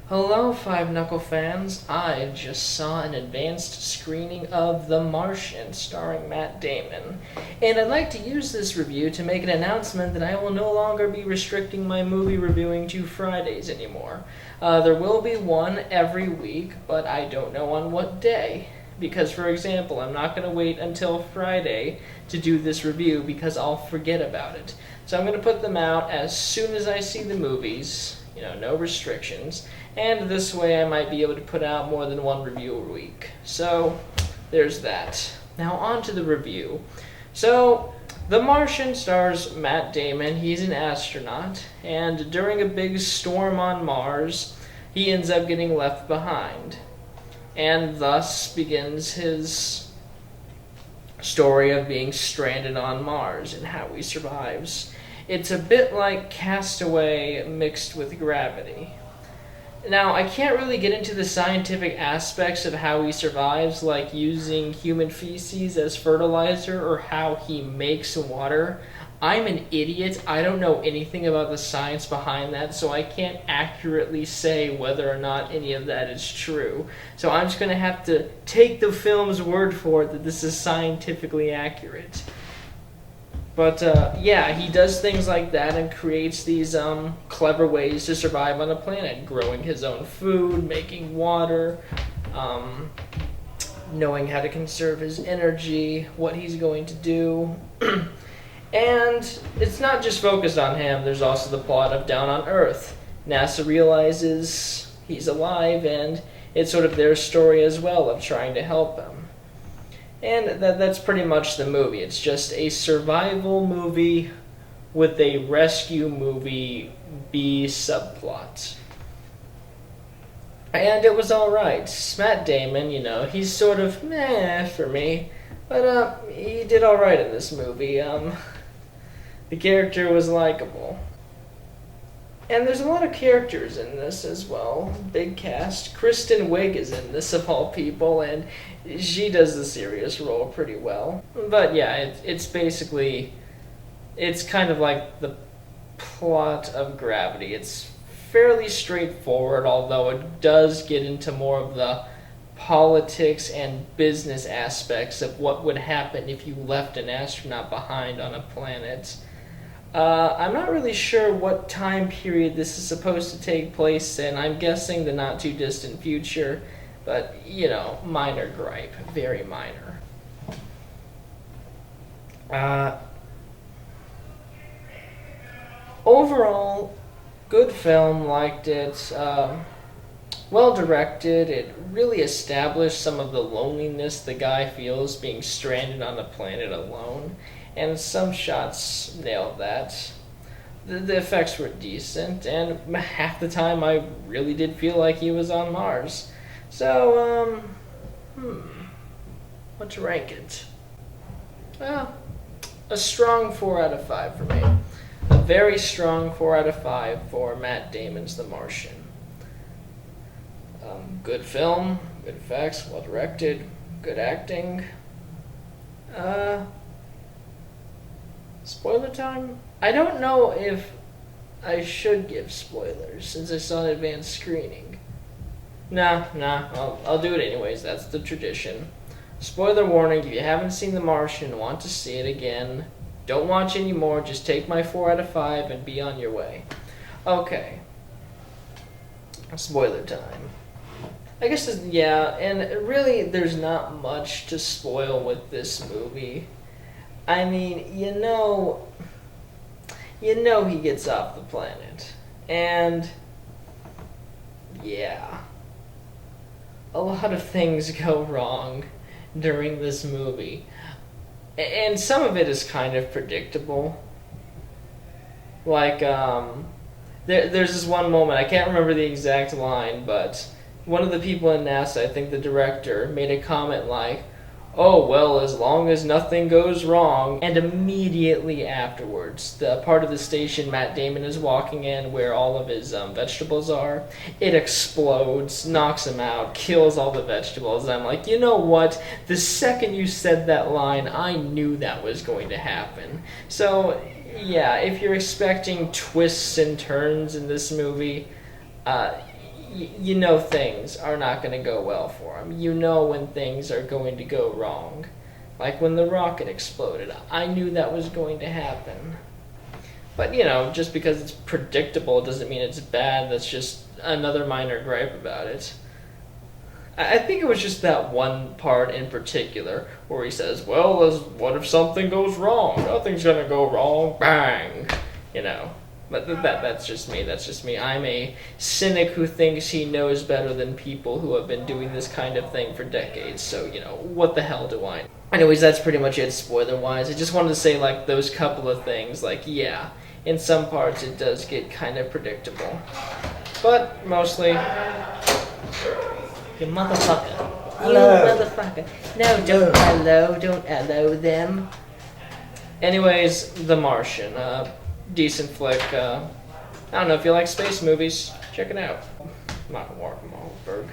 Hello, Five Knuckle fans. I just saw an advanced screening of The Martian starring Matt Damon, and I'd like to use this review to make an announcement that I will no longer be restricting my movie reviewing to Fridays anymore. There will be one every week, but I don't know on what day. Because, for example, I'm not going to wait until Friday to do this review because I'll forget about it. So I'm going to put them out as soon as I see the movies, no restrictions. And this way I might be able to put out more than one review a week. So, there's that. Now on to the review. So, The Martian stars Matt Damon. He's an astronaut, and during a big storm on Mars, he ends up getting left behind. And thus begins his story of being stranded on Mars and how he survives. It's a bit like Castaway mixed with Gravity. Now, I can't really get into the scientific aspects of how he survives, like using human feces as fertilizer or how he makes water. I'm an idiot. I don't know anything about the science behind that, so I can't accurately say whether or not any of that is true. So I'm just going to have to take the film's word for it that this is scientifically accurate. But, he does things like that and creates these clever ways to survive on a planet. Growing his own food, making water, knowing how to conserve his energy, what he's going to do. And it's not just focused on him, there's also the plot of Down on Earth. NASA realizes he's alive, and it's sort of their story as well of trying to help him. And that's pretty much the movie. It's just a survival movie with a rescue movie B subplot. And it was alright. Matt Damon, he's sort of meh for me. But he did alright in this movie. The character was likable. And there's a lot of characters in this as well. Big cast. Kristen Wiig is in this, of all people, and she does the serious role pretty well. But yeah, it's basically, it's kind of like the plot of Gravity. It's fairly straightforward, although it does get into more of the politics and business aspects of what would happen if you left an astronaut behind on a planet. I'm not really sure what time period this is supposed to take place in. I'm guessing the not too distant future, but, minor gripe. Very minor. Overall, good film, liked it. Well directed. It really established some of the loneliness the guy feels being stranded on a planet alone. And some shots nailed that. The effects were decent, and half the time I really did feel like he was on Mars. So, what to rank it? Well, a strong 4 out of 5 for me. A very strong 4 out of 5 for Matt Damon's The Martian. Good film, good effects, well directed, good acting. Spoiler time? I don't know if I should give spoilers since I saw an advanced screening. Nah, I'll do it anyways, that's the tradition. Spoiler warning, if you haven't seen The Martian and want to see it again, don't watch anymore, just take my 4 out of 5 and be on your way. Okay. Spoiler time. I guess, and really there's not much to spoil with this movie. I mean, he gets off the planet. And, yeah. A lot of things go wrong during this movie. And some of it is kind of predictable. Like, there's this one moment, I can't remember the exact line, but one of the people in NASA, I think the director, made a comment like, "Oh, well, as long as nothing goes wrong." And immediately afterwards, the part of the station Matt Damon is walking in where all of his vegetables are, it explodes, knocks him out, kills all the vegetables. And I'm like, you know what? The second you said that line, I knew that was going to happen. So, yeah, if you're expecting twists and turns in this movie, you know things are not going to go well for him. You know when things are going to go wrong. Like when the rocket exploded. I knew that was going to happen. But, you know, just because it's predictable doesn't mean it's bad. That's just another minor gripe about it. I think it was just that one part in particular where he says, well, what if something goes wrong? Nothing's going to go wrong. Bang! You know. But that's just me. That's just me. I'm a cynic who thinks he knows better than people who have been doing this kind of thing for decades. So, you know, what the hell do I know? Anyways, that's pretty much it spoiler-wise. I just wanted to say, like, those couple of things. Like, yeah, in some parts it does get kind of predictable. But, mostly... You motherfucker. Hello. You motherfucker. No, don't hello them. Anyways, The Martian. Decent flick. I don't know if you like space movies. Check it out. Mark Wahlberg.